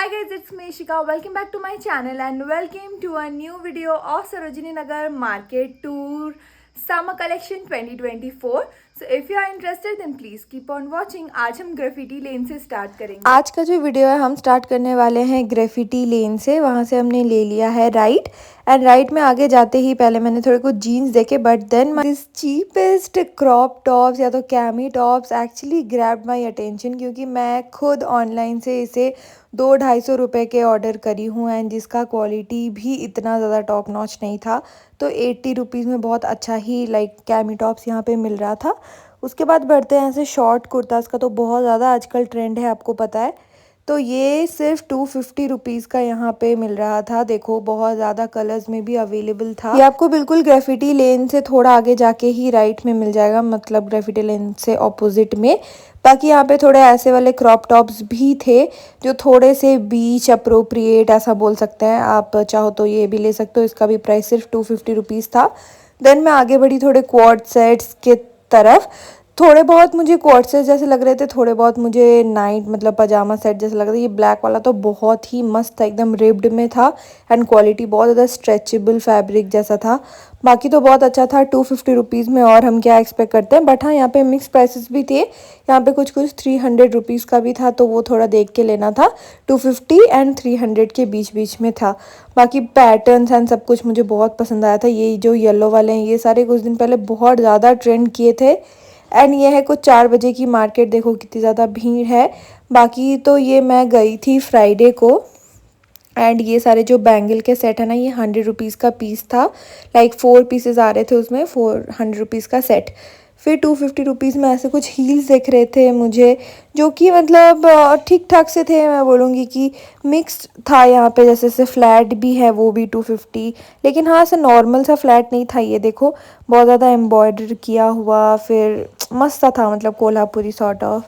Hi guys, it's me Ishika. Welcome back to my channel and welcome to a new video of Sarojini Nagar Market Tour Summer Collection 2024. So if you are interested then please keep on watching. आज हम graffiti लेन से start करेंगे। आज का जो video है हम start करने वाले हैं ग्रेफिटी लेन से। वहाँ से हमने ले लिया है राइट एंड राइट में आगे जाते ही पहले मैंने थोड़े कुछ जीन्स देखे but then this cheapest crop tops या तो cami tops actually grabbed my attention क्योंकि मैं खुद ऑनलाइन से इसे 200-250 रुपये के ऑर्डर करी हूँ एंड जिसका क्वालिटी भी इतना ज़्यादा टॉप नॉच नहीं था। तो 80 रुपीज़ में बहुत अच्छा ही कैमी टॉप्स यहाँ पे मिल रहा था। उसके बाद बढ़ते हैं ऐसे शॉर्ट कुर्ताज़ का तो बहुत ज़्यादा आजकल ट्रेंड है, आपको पता है। तो ये सिर्फ 250 रुपीज़ का यहाँ पे मिल रहा था। देखो बहुत ज़्यादा कलर्स में भी अवेलेबल था। ये आपको बिल्कुल ग्रेफिटी लेन से थोड़ा आगे जाके ही राइट में मिल जाएगा, मतलब ग्रेफिटी लेन से ऑपोजिट में। बाकी यहाँ पे थोड़े ऐसे वाले क्रॉप टॉप्स भी थे जो थोड़े से बीच अप्रोप्रिएट ऐसा बोल सकते हैं। आप चाहो तो ये भी ले सकते हो, इसका भी प्राइस सिर्फ 250 रुपीज़ था। देन मैं आगे बढ़ी थोड़े क्वाड सेट्स के तरफ। थोड़े बहुत मुझे कोट सेट जैसे लग रहे थे, थोड़े बहुत मुझे नाइट मतलब पजामा सेट जैसे लग रहा था। ये ब्लैक वाला तो बहुत ही मस्त था, एकदम रिब्ड में था एंड क्वालिटी बहुत ज़्यादा स्ट्रेचेबल फैब्रिक जैसा था। बाकी तो बहुत अच्छा था 250 रुपीज़ में, और हम क्या एक्सपेक्ट करते हैं। बट हाँ, यहाँ पे मिक्स प्राइसेस भी थे। यहाँ पे कुछ 300 रुपीज़ का भी था, तो वो थोड़ा देख के लेना था। 250 एंड 300 के बीच बीच में था। बाकी पैटर्न्स एंड सब कुछ मुझे बहुत पसंद आया था। ये जो येलो वाले हैं ये सारे कुछ दिन पहले बहुत ज़्यादा ट्रेंड किए थे एंड ये है कुछ 4 बजे की मार्केट। देखो कितनी ज़्यादा भीड़ है। बाकी तो ये मैं गई थी फ्राइडे को एंड ये सारे जो बैंगल के सेट है ना, ये 100 रुपीज़ का पीस था। 4 पीसेस आ रहे थे उसमें, 400 रुपीज़ का सेट। फिर 250 रुपीज़ में ऐसे कुछ हील्स दिख रहे थे मुझे, जो कि मतलब ठीक ठाक से थे। मैं बोलूँगी कि मिक्स्ड था यहाँ पे, जैसे से फ्लैट भी है वो भी 250, लेकिन हाँ ऐसा नॉर्मल सा फ्लैट नहीं था। ये देखो बहुत ज़्यादा एम्ब्रॉयडर किया हुआ, फिर मस्त सा था, मतलब कोल्हापुरी सॉर्ट ऑफ।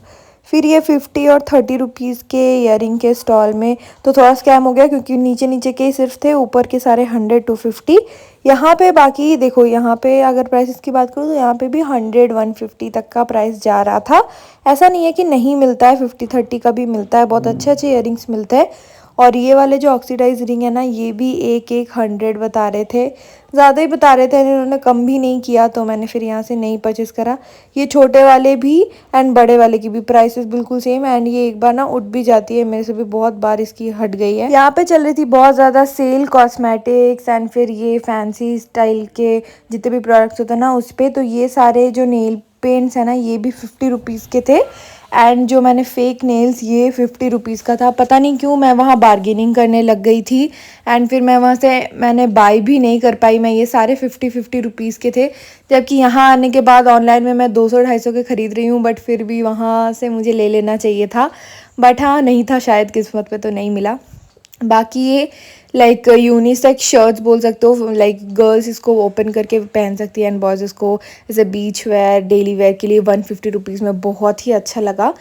फिर ये 50 और 30 रुपीज़ के ईयरिंग के स्टॉल में तो थोड़ा स्कैम हो गया क्योंकि नीचे नीचे के ही सिर्फ थे, ऊपर के सारे 100 250 यहाँ पे। बाकी देखो यहाँ पे अगर प्राइसेस की बात करूँ तो यहाँ पे भी 100 150 तक का प्राइस जा रहा था। ऐसा नहीं है कि नहीं मिलता है, 50-30 का भी मिलता है। बहुत अच्छे अच्छे ईयरिंग्स मिलते हैं। और ये वाले जो ऑक्सीडाइज रिंग है ना, ये भी एक 100 बता रहे थे, ज़्यादा ही बता रहे थे, इन्होंने कम भी नहीं किया। तो मैंने फिर यहाँ से नहीं परचेज़ करा। ये छोटे वाले भी एंड बड़े वाले की भी प्राइसेस बिल्कुल सेम एंड ये एक बार ना उठ भी जाती है, मेरे से भी बहुत बार इसकी हट गई है। यहाँ पे चल रही थी बहुत ज़्यादा सेल कॉस्मेटिक्स एंड फिर ये फैंसी स्टाइल के जितने भी प्रोडक्ट्स होते हैं ना उस पर। तो ये सारे जो नेल पेंट्स है ना, ये भी 50 रुपीज़ के थे एंड जो मैंने फेक नेल्स ये 50 रुपीज़ का था। पता नहीं क्यों मैं वहाँ बार्गेनिंग करने लग गई थी एंड फिर मैं वहाँ से मैंने बाय भी नहीं कर पाई। मैं ये सारे 50 रुपीज़ के थे, जबकि यहाँ आने के बाद ऑनलाइन में मैं 200-250 के ख़रीद रही हूँ। बट फिर भी वहाँ से मुझे ले लेना चाहिए था, बट हाँ नहीं था, शायद किस्मत पे तो नहीं मिला। बाकी ये यूनिसेक्स शर्ट्स बोल सकते हो, गर्ल्स इसको ओपन करके पहन सकती है एंड बॉयज़ इसको as a beach wear daily wear के लिए 150 रुपीज़ में बहुत ही अच्छा लगा।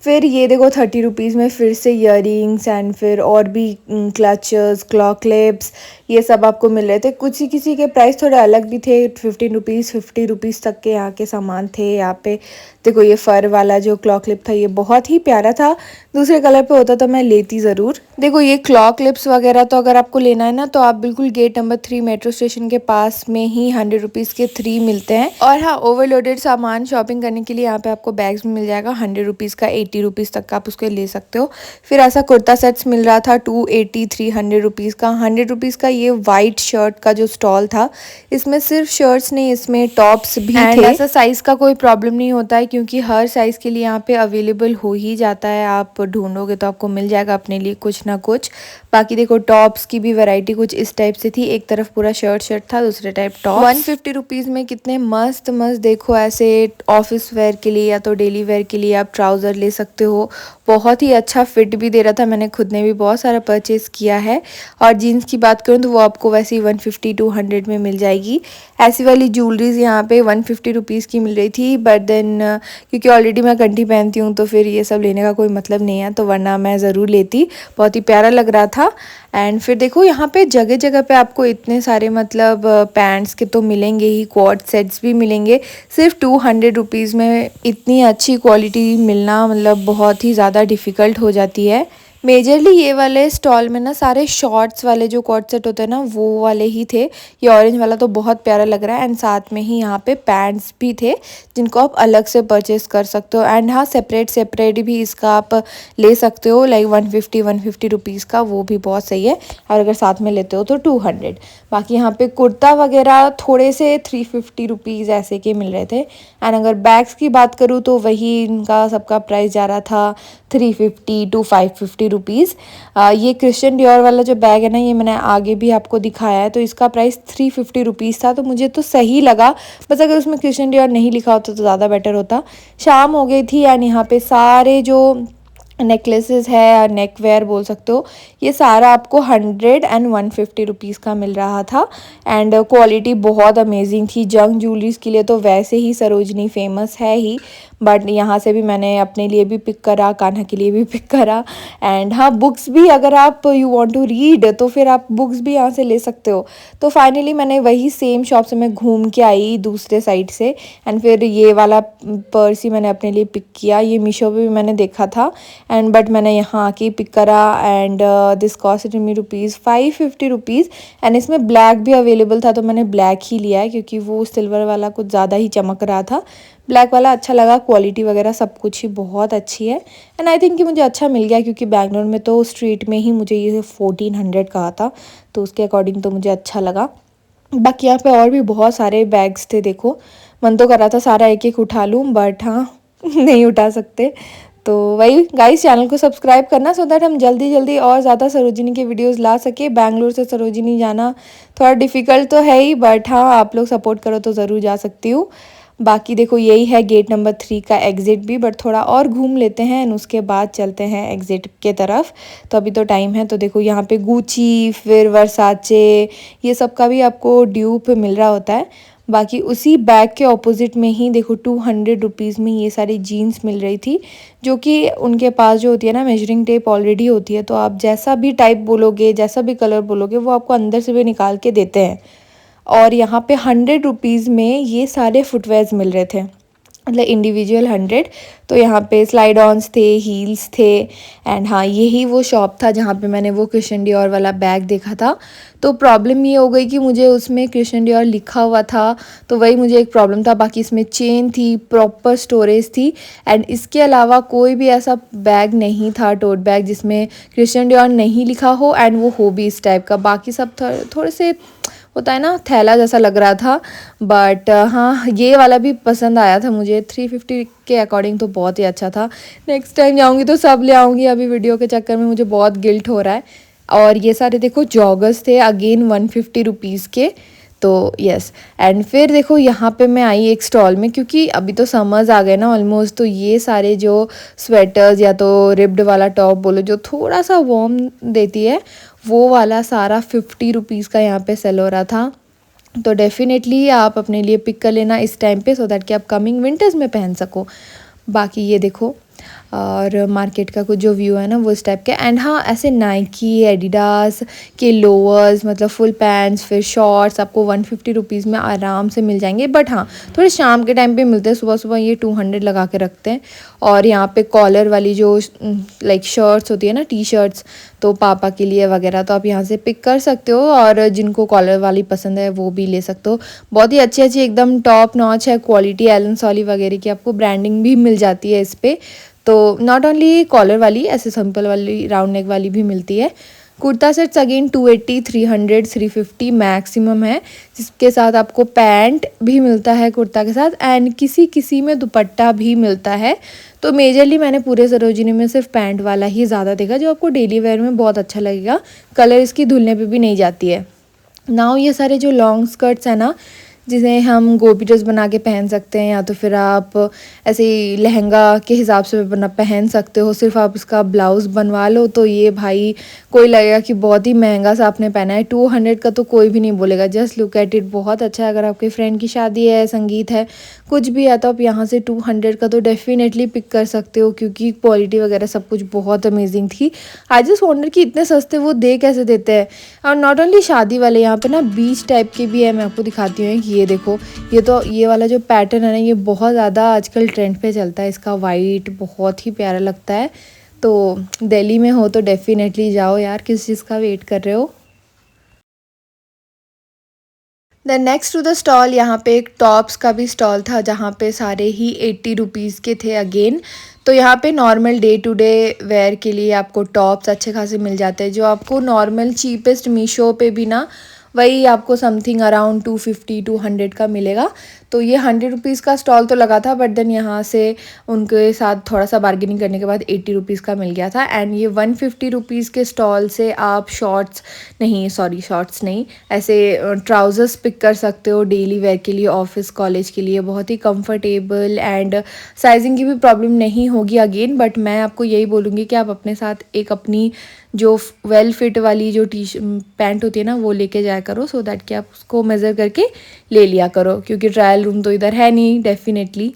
फिर ये देखो 30 रुपीज़ में फिर से ईयरिंग्स एंड फिर और भी क्लचर्स क्लॉ क्लिप्स ये सब आपको मिल रहे थे। कुछ ही किसी के प्राइस थोड़े अलग भी थे, 15 रुपीज़ 50 रुपीज़ तक के यहाँ के सामान थे। यहाँ पे देखो ये फ़र वाला जो क्लॉ क्लिप था ये बहुत ही प्यारा था, दूसरे कलर पे होता तो मैं लेती ज़रूर। देखो ये क्लॉ क्लिप्स वगैरह तो अगर आपको लेना है ना तो आप बिल्कुल गेट नंबर 3 मेट्रो स्टेशन के पास में ही 100 रुपीज़ के 3 मिलते हैं। और हाँ, ओवरलोडेड सामान शॉपिंग करने के लिए यहाँ पे आपको बैग्स भी मिल जाएगा 100 रुपीज़ का, 80 रुपीज़ तक का आप उसको ले सकते हो। फिर ऐसा कुर्ता सेट्स मिल रहा था 280 300 रुपीज़ का। 100 रुपीज़ का ये वाइट शर्ट का जो स्टॉल था, इसमें सिर्फ शर्ट्स नहीं इसमें टॉप्स भी थे। ऐसा साइज़ का कोई प्रॉब्लम नहीं होता है क्योंकि हर साइज़ के लिए यहाँ पे अवेलेबल हो ही जाता है। आप ढूंढोगे तो आपको मिल जाएगा अपने लिए कुछ ना कुछ। बाकी देखो टॉप्स की भी वैरायटी कुछ इस टाइप से थी, एक तरफ पूरा शर्ट था, दूसरे टाइप टॉप। 150 रुपीज़ में कितने मस्त मस्त देखो ऐसे ऑफिस वेयर के लिए या तो डेली वेयर के लिए आप ट्राउज़र ले सकते हो। बहुत ही अच्छा फिट भी दे रहा था, मैंने खुद ने भी बहुत सारा परचेज़ किया है। और जीन्स की बात करूँ तो वो आपको वैसे ही 150-200 में मिल जाएगी। ऐसी वाली ज्वेलरीज यहाँ पे 150 रुपीज़ की मिल रही थी, बट देन क्योंकि ऑलरेडी मैं कंठी पहनती हूँ तो फिर ये सब लेने का कोई मतलब नहीं है, तो वरना मैं ज़रूर लेती। बहुत ही प्यारा लग रहा था। एंड फिर देखो यहाँ पे जगह जगह पे आपको इतने सारे मतलब पैंट्स के तो मिलेंगे ही, क्वाड सेट्स भी मिलेंगे। सिर्फ 200 रुपीज़ में इतनी अच्छी क्वालिटी मिलना मतलब बहुत ही ज़्यादा डिफ़िकल्ट हो जाती है। मेजरली ये वाले स्टॉल में ना सारे शॉर्ट्स वाले जो कॉर्ड सेट होते हैं ना वो वाले ही थे। ये ऑरेंज वाला तो बहुत प्यारा लग रहा है एंड साथ में ही यहाँ पे पैंट्स भी थे जिनको आप अलग से परचेस कर सकते हो। एंड हाँ, सेपरेट भी इसका आप ले सकते हो, लाइक 150 रुपीज़ का, वो भी बहुत सही है। और अगर साथ में लेते हो तो 200। बाकी यहाँ पे कुर्ता वगैरह थोड़े से 350 रुपीज़ ऐसे के मिल रहे थे। एंड अगर बैग्स की बात करूँ तो वही इनका सबका प्राइस जा रहा था 350 to 550 रुपीज़। ये क्रिश्चियन डियोर वाला जो बैग है ना, ये मैंने आगे भी आपको दिखाया है, तो इसका प्राइस 350 रुपीज़ था। तो मुझे तो सही लगा, बस अगर उसमें क्रिश्चियन डियोर नहीं लिखा होता तो ज़्यादा बेटर होता। शाम हो गई थी एंड यहाँ पे सारे जो नेकलेसेस है या नेक वेयर बोल सकते हो, ये सारा आपको 100 and 150 रुपीज़ का मिल रहा था। एंड क्वालिटी बहुत अमेजिंग थी। जंग ज्वेलरीज के लिए तो वैसे ही सरोजनी फेमस है ही, बट यहाँ से भी मैंने अपने लिए भी पिक करा, कान्हा के लिए भी पिक करा। एंड हाँ, बुक्स भी अगर आप यू वांट टू रीड तो फिर आप बुक्स भी यहाँ से ले सकते हो। तो फाइनली मैंने वही सेम शॉप से मैं घूम के आई दूसरे साइड से, एंड फिर ये वाला पर्स ही मैंने अपने लिए पिक किया। ये मीशो पे भी मैंने देखा था एंड बट मैंने यहाँ आके पिक करा। And this cost me rupees 550 rupees. And इसमें ब्लैक भी अवेलेबल था तो मैंने ब्लैक ही लिया है क्योंकि वो सिल्वर वाला कुछ ज़्यादा ही चमक रहा था। ब्लैक वाला अच्छा लगा, क्वालिटी वगैरह सब कुछ ही बहुत अच्छी है। एंड आई थिंक कि मुझे अच्छा मिल गया क्योंकि बैंगलोर में तो स्ट्रीट में ही मुझे ये 1400 कहा था, तो उसके अकॉर्डिंग तो मुझे अच्छा लगा। बाकी यहाँ पे और भी बहुत सारे बैग्स थे। देखो, मन तो कर रहा था सारा एक एक उठा लूँ, बट हाँ नहीं उठा सकते। तो वही गाइस, चैनल को सब्सक्राइब करना सो दैट हम जल्दी और ज़्यादा सरोजिनी के वीडियोस ला सके। बैंगलोर से सरोजिनी जाना थोड़ा डिफ़िकल्ट तो है ही, बट हाँ, आप लोग सपोर्ट करो तो ज़रूर जा सकती हूँ। बाकी देखो, यही है गेट नंबर 3 का एग्ज़िट भी, बट थोड़ा और घूम लेते हैं एंड उसके बाद चलते हैं एग्ज़िट के तरफ। तो अभी तो टाइम है। तो देखो यहाँ पे गुची, फिर वर्साचे, ये सब का भी आपको ड्यूप मिल रहा होता है। बाकी उसी बैग के ऑपोजिट में ही देखो 200 रुपीज़ में ये सारी जीन्स मिल रही थी, जो कि उनके पास जो होती है ना मेजरिंग टेप ऑलरेडी होती है, तो आप जैसा भी टाइप बोलोगे, जैसा भी कलर बोलोगे, वो आपको अंदर से भी निकाल के देते हैं। और यहाँ पे 100 रुपीज़ में ये सारे फुटवेयर्स मिल रहे थे, मतलब इंडिविजुअल 100। तो यहाँ पे स्लाइड ऑन्स थे, हील्स थे। एंड हाँ, यही वो शॉप था जहाँ पे मैंने वो क्रिश्चियन डियोर वाला बैग देखा था। तो प्रॉब्लम ये हो गई कि मुझे उसमें क्रिश्चियन डियोर लिखा हुआ था, तो वही मुझे एक प्रॉब्लम था। बाकी इसमें चेन थी, प्रॉपर स्टोरेज थी, एंड इसके अलावा कोई भी ऐसा बैग नहीं था, टोट बैग, जिसमें क्रिश्चियन डियोर नहीं लिखा हो एंड वो हो भी इस टाइप का। बाकी सब थोड़े से होता है ना, थैला जैसा लग रहा था। बट हाँ, ये वाला भी पसंद आया था मुझे। 350 के अकॉर्डिंग तो बहुत ही अच्छा था। नेक्स्ट टाइम जाऊँगी तो सब ले आऊँगी, अभी वीडियो के चक्कर में मुझे बहुत गिल्ट हो रहा है। और ये सारे देखो जॉगर्स थे, अगेन 150 रुपीज़ के। तो यस, एंड फिर देखो यहाँ पे मैं आई एक स्टॉल में, क्योंकि अभी तो समर्स आ गए ना ऑलमोस्ट, तो ये सारे जो स्वेटर्स या तो रिब्ड वाला टॉप बोलो जो थोड़ा सा वार्म देती है, वो वाला सारा 50 रुपीज़ का यहाँ पे सेल हो रहा था। तो डेफिनेटली आप अपने लिए पिक कर लेना इस टाइम पे, सो दैट कि आप कमिंग विंटर्स में पहन सको। बाकी ये देखो, और मार्केट का कुछ जो व्यू है ना वो इस टाइप के। एंड हाँ, ऐसे नाइकी, एडिडास के लोअर्स, मतलब फुल पैंट्स, फिर शॉर्ट्स आपको 150 रुपीज़ में आराम से मिल जाएंगे। बट हाँ, थोड़े शाम के टाइम पे मिलते हैं, सुबह सुबह ये 200 लगा के रखते हैं। और यहाँ पे कॉलर वाली जो लाइक शर्ट्स होती है ना, टी शर्ट्स, तो पापा के लिए वगैरह, तो आप यहाँ से पिक कर सकते हो। और जिनको कॉलर वाली पसंद है वो भी ले सकते हो। बहुत ही अच्छी अच्छी एकदम टॉप नॉच है क्वालिटी, एलन सॉली वगैरह की आपको ब्रांडिंग भी मिल जाती है इस पर। तो नॉट ओनली कॉलर वाली, ऐसे सिंपल वाली राउंड नेक वाली भी मिलती है। कुर्ता सेट्स अगेन 280, 300, 350 मैक्सिमम है, जिसके साथ आपको पैंट भी मिलता है कुर्ता के साथ, एंड किसी किसी में दुपट्टा भी मिलता है। तो मेजरली मैंने पूरे सरोजिनी में सिर्फ पैंट वाला ही ज़्यादा देखा, जो आपको डेली वेयर में बहुत अच्छा लगेगा। कलर इसकी धुलने पे भी नहीं जाती है। नाउ ये सारे जो लॉन्ग स्कर्ट्स हैं ना, जिसे हम गोपी ड्रेस बना के पहन सकते हैं, या तो फिर आप ऐसे ही लहंगा के हिसाब से बना पहन सकते हो, सिर्फ आप इसका ब्लाउज़ बनवा लो, तो ये भाई कोई लगेगा कि बहुत ही महंगा सा आपने पहना है। 200 का तो कोई भी नहीं बोलेगा। जस्ट लुक एट इट, बहुत अच्छा है। अगर आपके फ्रेंड की शादी है, संगीत है, कुछ भी है, तो आप यहाँ से 200 का तो डेफिनेटली पिक कर सकते हो, क्योंकि क्वालिटी वगैरह सब कुछ बहुत अमेजिंग थी। आई जस्ट वंडर कि इतने सस्ते वो दे कैसे देते हैं। और नॉट ओनली शादी वाले, यहाँ पे ना बीच टाइप के भी है, मैं आपको दिखाती हूँ। ये देखो, ये वाला जो पैटर्न है ना, ये बहुत ज़्यादा आजकल ट्रेंड पे चलता है। इसका वाइट बहुत ही प्यारा लगता है। तो दिल्ली में हो तो डेफिनेटली जाओ यार, किस चीज़ का वेट कर रहे हो। Then next to the stall, यहाँ पे एक टॉप्स का भी स्टॉल था जहाँ पे सारे ही 80 रुपीज़ के थे अगेन। तो यहाँ पे normal day to day wear के लिए आपको टॉप्स अच्छे खासे मिल जाते हैं, जो आपको नॉर्मल चीपेस्ट मीशो पे भी ना वही आपको समथिंग अराउंड 250 200 का मिलेगा। तो ये 100 रुपीज़ का स्टॉल तो लगा था, बट देन यहाँ से उनके साथ थोड़ा सा बार्गेनिंग करने के बाद 80 रुपीज़ का मिल गया था। एंड ये 150 रुपीज़ के स्टॉल से आप शॉर्ट्स नहीं, ऐसे ट्राउज़र्स पिक कर सकते हो डेली वेयर के लिए, ऑफिस कॉलेज के लिए, बहुत ही कंफर्टेबल एंड साइजिंग की भी प्रॉब्लम नहीं होगी अगेन। बट मैं आपको यही बोलूँगी कि आप अपने साथ एक अपनी जो वेल फिट वाली जो पैंट होती है ना वो लेके जाया करो, सो दैट कि आप उसको मेज़र करके ले लिया करो, क्योंकि ट्रायल रूम तो इधर है नहीं डेफिनेटली।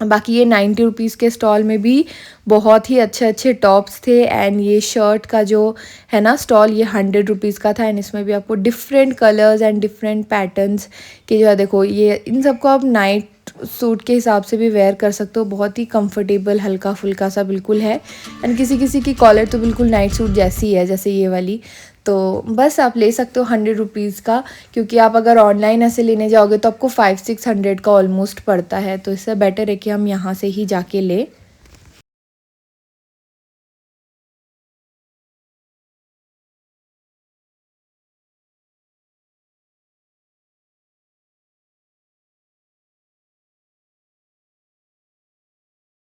बाकी ये 90 रुपीज़ के स्टॉल में भी बहुत ही अच्छे अच्छे टॉप्स थे। एंड ये शर्ट का जो है ना स्टॉल, ये 100 रुपीज़ का था। एंड इसमें भी आपको different colours and different patterns के जो है, देखो ये इन सबको आप नाइट सूट के हिसाब से भी वेयर कर सकते हो, बहुत ही कंफर्टेबल हल्का फुल्का सा बिल्कुल है। एंड किसी किसी की कॉलर तो बिल्कुल नाइट सूट जैसी है, जैसे ये वाली। तो बस आप ले सकते हो 100 रुपीज़ का, क्योंकि आप अगर ऑनलाइन ऐसे लेने जाओगे तो आपको 500-600 का ऑलमोस्ट पड़ता है। तो इससे बेटर है कि हम यहाँ से ही जाके लें।